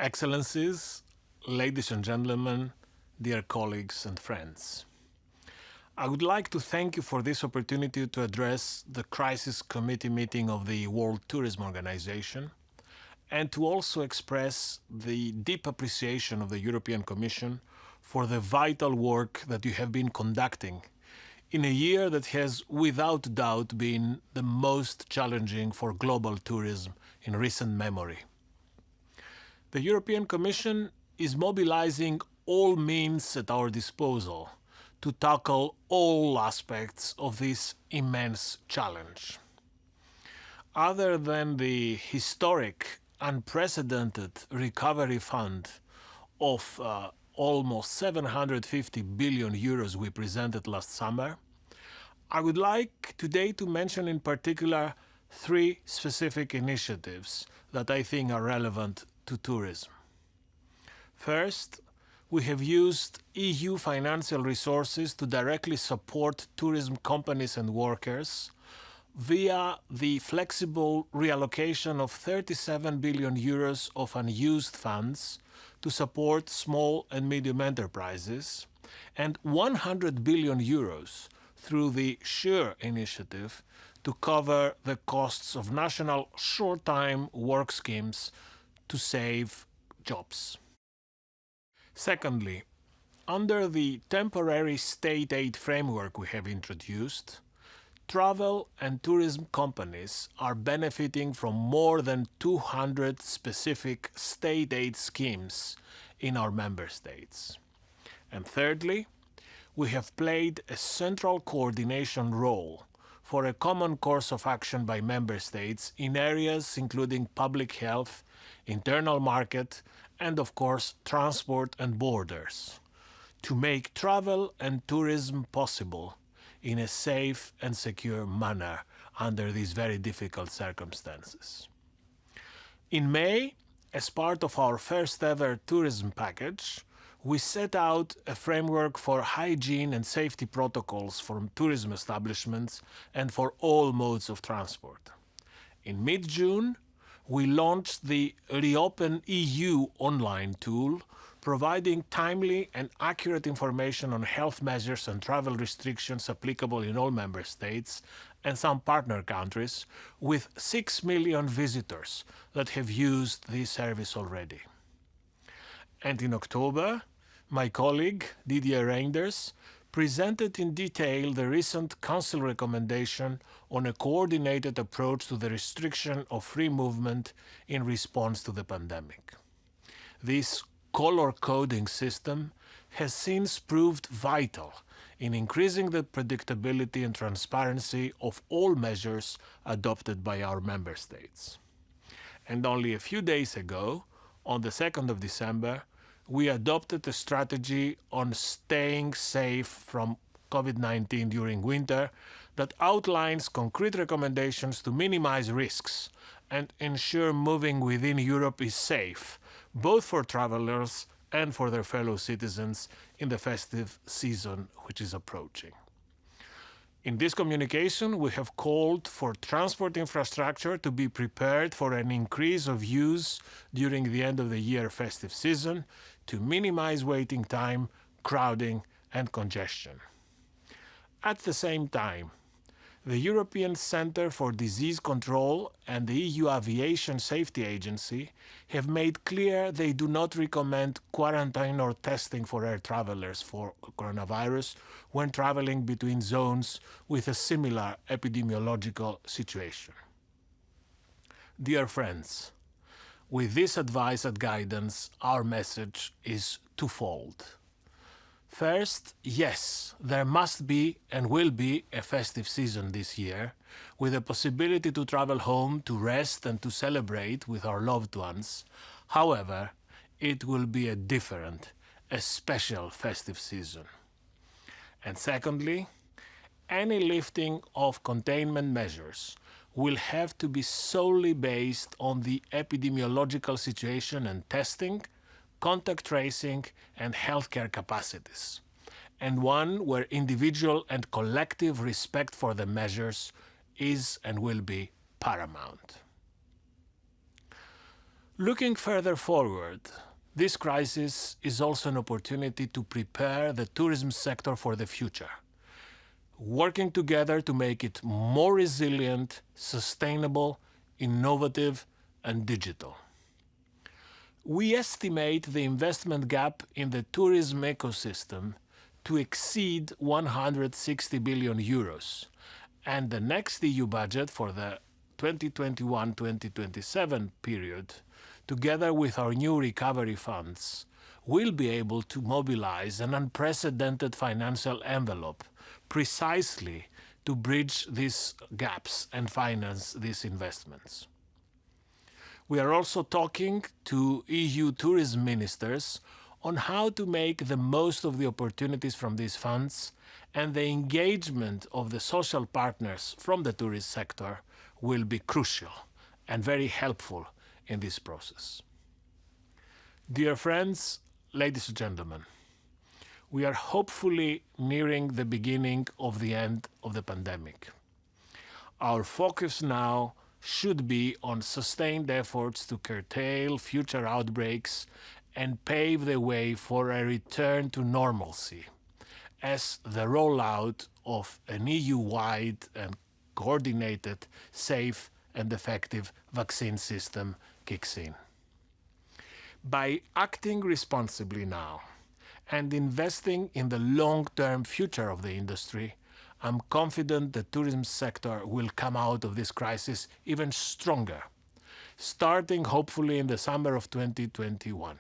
Excellencies, ladies and gentlemen, dear colleagues and friends. I would like to thank you for this opportunity to address the Crisis Committee meeting of the World Tourism Organization and to also express the deep appreciation of the European Commission for the vital work that you have been conducting in a year that has without doubt been the most challenging for global tourism in recent memory. The European Commission is mobilizing all means at our disposal to tackle all aspects of this immense challenge. Other than the historic, unprecedented recovery fund of almost 750 billion euros we presented last summer, I would like today to mention in particular three specific initiatives that I think are relevant to tourism. First, we have used EU financial resources to directly support tourism companies and workers via the flexible reallocation of 37 billion euros of unused funds to support small and medium enterprises and 100 billion euros through the SURE initiative to cover the costs of national short-time work schemes to save jobs. Secondly, under the temporary state aid framework we have introduced, travel and tourism companies are benefiting from more than 200 specific state aid schemes in our member states. And thirdly, we have played a central coordination role for a common course of action by member states in areas including public health, internal market, and of course transport and borders, to make travel and tourism possible in a safe and secure manner under these very difficult circumstances. In May, as part of our first ever tourism package, we set out a framework for hygiene and safety protocols for tourism establishments and for all modes of transport. In mid-June, we launched the Reopen EU online tool, providing timely and accurate information on health measures and travel restrictions applicable in all member states and some partner countries, with 6 million visitors that have used this service already. And in October, my colleague Didier Reinders presented in detail the recent Council recommendation on a coordinated approach to the restriction of free movement in response to the pandemic. This color coding system has since proved vital in increasing the predictability and transparency of all measures adopted by our member states. And only a few days ago, on the 2nd of December, we adopted a strategy on staying safe from COVID-19 during winter that outlines concrete recommendations to minimize risks and ensure moving within Europe is safe, both for travelers and for their fellow citizens in the festive season which is approaching. In this communication, we have called for transport infrastructure to be prepared for an increase of use during the end of the year festive season to minimize waiting time, crowding, and congestion. At the same time, the European Centre for Disease Control and the EU Aviation Safety Agency have made clear they do not recommend quarantine or testing for air travelers for coronavirus when traveling between zones with a similar epidemiological situation. Dear friends, with this advice and guidance, our message is twofold. First, yes, there must be and will be a festive season this year, with the possibility to travel home to rest and to celebrate with our loved ones. However, it will be a different, a special festive season. And secondly, any lifting of containment measures will have to be solely based on the epidemiological situation and testing, contact tracing, and healthcare capacities, and one where individual and collective respect for the measures is and will be paramount. Looking further forward, this crisis is also an opportunity to prepare the tourism sector for the future, working together to make it more resilient, sustainable, innovative, and digital. We estimate the investment gap in the tourism ecosystem to exceed 160 billion euros, and the next EU budget for the 2021-2027 period, together with our new recovery funds, will be able to mobilize an unprecedented financial envelope precisely to bridge these gaps and finance these investments. We are also talking to EU tourism ministers on how to make the most of the opportunities from these funds, and the engagement of the social partners from the tourist sector will be crucial and very helpful in this process. Dear friends, ladies and gentlemen, we are hopefully nearing the beginning of the end of the pandemic. Our focus now should be on sustained efforts to curtail future outbreaks and pave the way for a return to normalcy as the rollout of an EU-wide and coordinated, safe and effective vaccine system kicks in. By acting responsibly now and investing in the long-term future of the industry, I'm confident the tourism sector will come out of this crisis even stronger, starting hopefully in the summer of 2021.